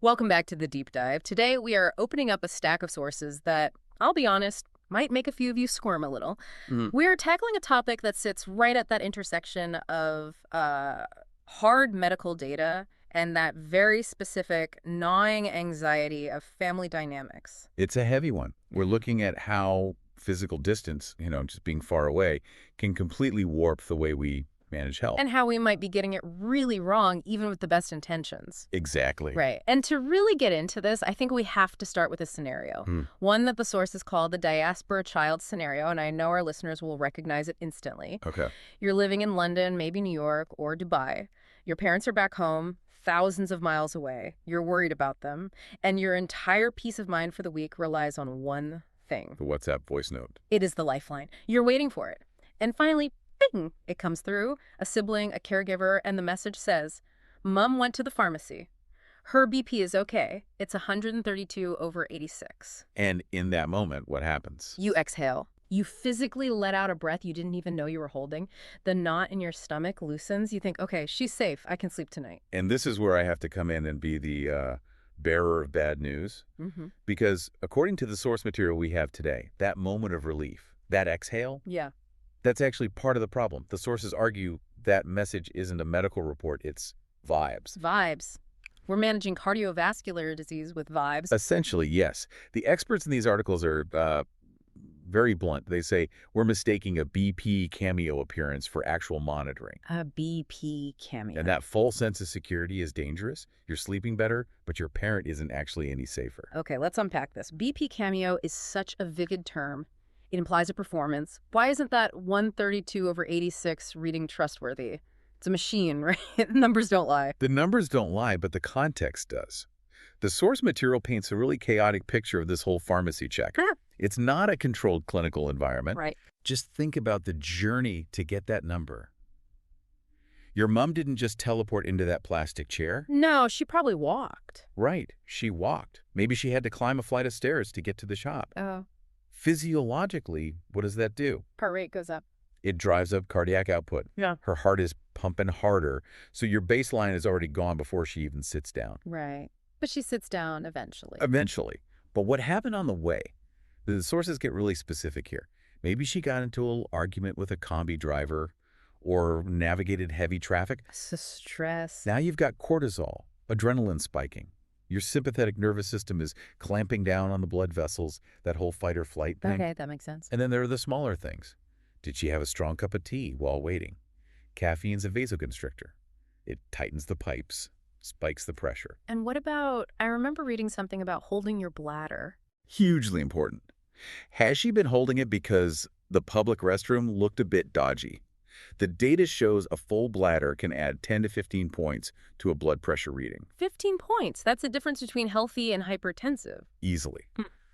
Welcome back to the deep dive. Today we are opening up a stack of sources that, I'll be honest, might make a few of you squirm a little. Mhm. We're tackling a topic that sits right at that intersection of hard medical data and that very specific gnawing anxiety of family dynamics. It's a heavy one. We're Mhm. looking at how physical distance, just being far away, can completely warp the way we manage health. And how we might be getting it really wrong, even with the best intentions. Exactly. Right. And to really get into this, I think we have to start with a scenario. Hmm. One that the sources call the diaspora child scenario, and I know our listeners will recognize it instantly. Okay. You're living in London, maybe New York or Dubai. Your parents are back home, thousands of miles away. You're worried about them, and your entire peace of mind for the week relies on one thing. The WhatsApp voice note. It is the lifeline. You're waiting for it. And finally, bing, it comes through, a sibling, a caregiver, and the message says, Mom went to the pharmacy. Her BP is okay. It's 132/86. And in that moment, what happens? You exhale. You physically let out a breath you didn't even know you were holding. The knot in your stomach loosens. You think, okay, she's safe. I can sleep tonight. And this is where I have to come in and be the bearer of bad news. Because according to the source material we have today, that moment of relief, that exhale, Yeah. that's actually part of the problem. The sources argue that message isn't a medical report, it's vibes. Vibes. We're managing cardiovascular disease with vibes. Essentially, yes. The experts in these articles are very blunt. They say, we're mistaking a BP cameo appearance for actual monitoring. A BP cameo. And that false sense of security is dangerous. You're sleeping better, but your parent isn't actually any safer. Okay, let's unpack this. BP cameo is such a vivid term. It implies a performance. Why isn't that 132/86 reading trustworthy? It's a machine, right? Numbers don't lie. The numbers don't lie, but the context does. The source material paints a really chaotic picture of this whole pharmacy check. Huh. It's not a controlled clinical environment. Right. Just think about the journey to get that number. Your mom didn't just teleport into that plastic chair. No, she probably walked. Right, she walked. Maybe she had to climb a flight of stairs to get to the shop. Oh. Physiologically, what does that do? Heart rate goes up. It drives up cardiac output. Yeah. Her heart is pumping harder, so your baseline is already gone before she even sits down. Right. But she sits down eventually. Eventually. But what happened on the way? The sources get really specific here. Maybe she got into a little argument with a combi driver or navigated heavy traffic. Stress. Now you've got cortisol, adrenaline spiking. Your sympathetic nervous system is clamping down on the blood vessels, that whole fight or flight thing. Okay, that makes sense. And then there are the smaller things. Did she have a strong cup of tea while waiting? Caffeine's a vasoconstrictor. It tightens the pipes, spikes the pressure. And what about, I remember reading something about holding your bladder. Hugely important. Has she been holding it because the public restroom looked a bit dodgy? The data shows a full bladder can add 10 to 15 points to a blood pressure reading. 15 points. That's the difference between healthy and hypertensive. Easily.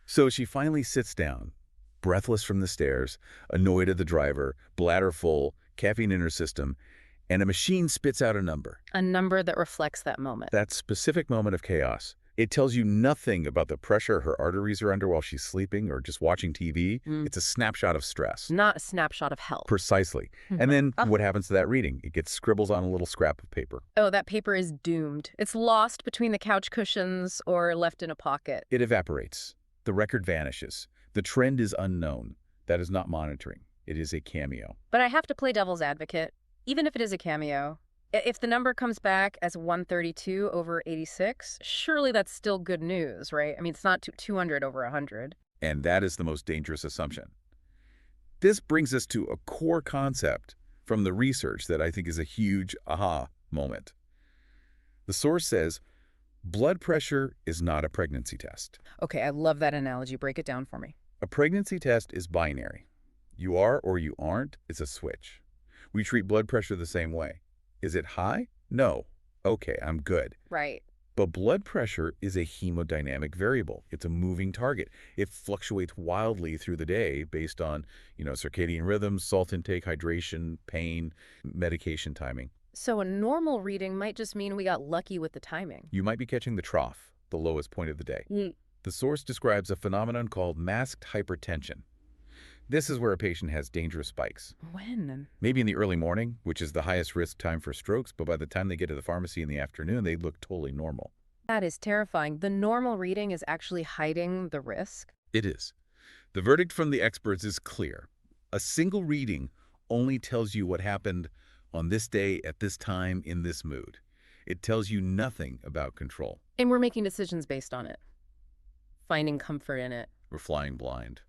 So she finally sits down, breathless from the stairs, annoyed at the driver, bladder full, caffeine in her system, and a machine spits out a number. A number that reflects that moment. That specific moment of chaos. It tells you nothing about the pressure her arteries are under while she's sleeping or just watching TV. It's a snapshot of stress. Not a snapshot of health. Precisely. And then what happens to that reading? It gets scribbles on a little scrap of paper. Oh, that paper is doomed. It's lost between the couch cushions or left in a pocket. It evaporates. The record vanishes. The trend is unknown. That is not monitoring. It is a cameo. But I have to play devil's advocate. Even if it is a cameo, if the number comes back as 132/86, surely that's still good news, right? I mean, it's not 200/100. And that is the most dangerous assumption. This brings us to a core concept from the research that I think is a huge aha moment. The source says, blood pressure is not a pregnancy test. Okay, I love that analogy. Break it down for me. A pregnancy test is binary. You are or you aren't, it's a switch. We treat blood pressure the same way. Is it high? No. Okay, I'm good. Right. But blood pressure is a hemodynamic variable. It's a moving target. It fluctuates wildly through the day based on, circadian rhythms, salt intake, hydration, pain, medication timing. So a normal reading might just mean we got lucky with the timing. You might be catching the trough, the lowest point of the day. The source describes a phenomenon called masked hypertension. This is where a patient has dangerous spikes. When? Maybe in the early morning, which is the highest risk time for strokes, but by the time they get to the pharmacy in the afternoon, they look totally normal. That is terrifying. The normal reading is actually hiding the risk. It is. The verdict from the experts is clear. A single reading only tells you what happened on this day at this time in this mood. It tells you nothing about control. And we're making decisions based on it, finding comfort in it. We're flying blind.